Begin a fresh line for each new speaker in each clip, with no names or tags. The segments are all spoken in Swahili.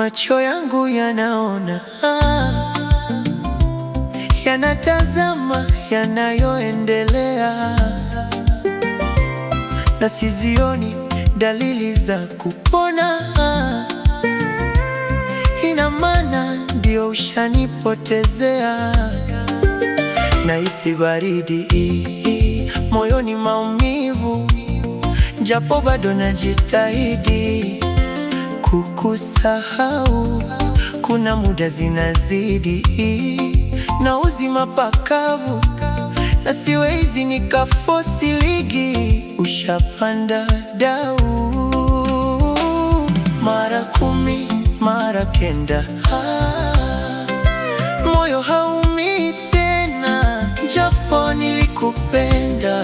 Macho yangu yanaona, yanatazama yanayoendelea, na sizioni dalili za kupona. Ina maana ndio ushanipotezea. Nahisi baridi moyoni, maumivu, japo bado najitahidi kukusahau. Kuna muda zinazidi na uzima pakavu, na siwezi nikafosi ligi. Ushapanda dau mara 10 mara 9, moyo haumii tena, japo nilikupenda.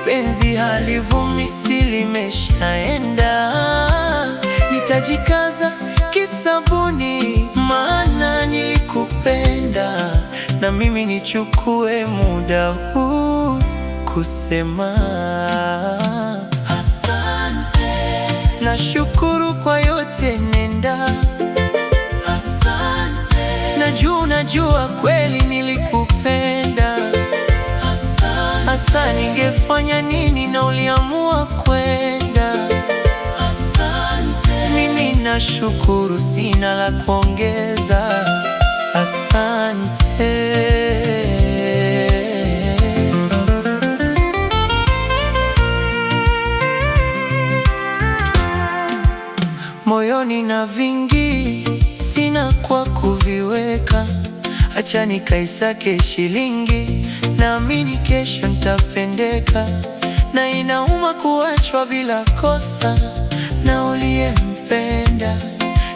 Penzi halivumi, si limeshaenda. Nitajikaza kisabuni, maana nilikupenda. Na mimi nichukue muda huu kusema asante. Nashukuru kwa yote, nenda. Asante. Najua kweli nilikupenda. Asante. Asa ningefanya nini na uliamua kwenda. Asante. Mimi nashukuru, sina la kuongeza. Asante. Moyoni na vingi, sina kwa kuviweka. Acha nikaisake shilingi, naamini kesho nitapendeka. Na inauma kuachwa bila kosa na uliyempenda,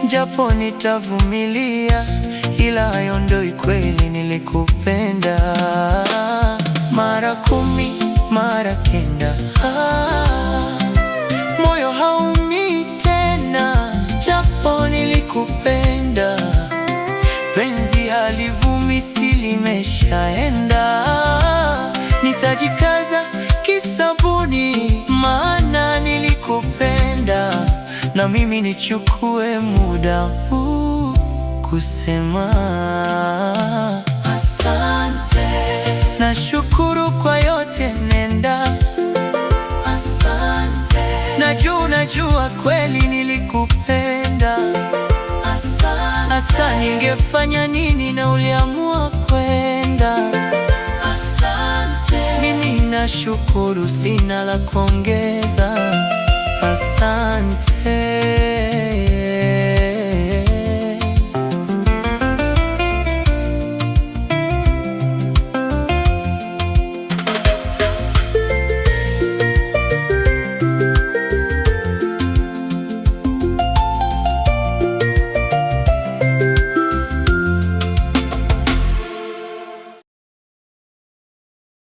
japo nitavumilia, ila hayondoi kweli nilikupenda. Mara 10 mara 9, moyo haumii tena, japo nilikupenda. Penzi halivumi, si limeshaenda. Nitajikaza kisabuni, maana nilikupenda. Na mimi nichukue muda huu kusema asante. Nashukuru kwa yote, nenda. Asante. Najua kweli nilikupenda. Asante. Asa ningefanya nini na uliamua kwenda. Asante. Mimi nashukuru, sina la kuongeza. Asante.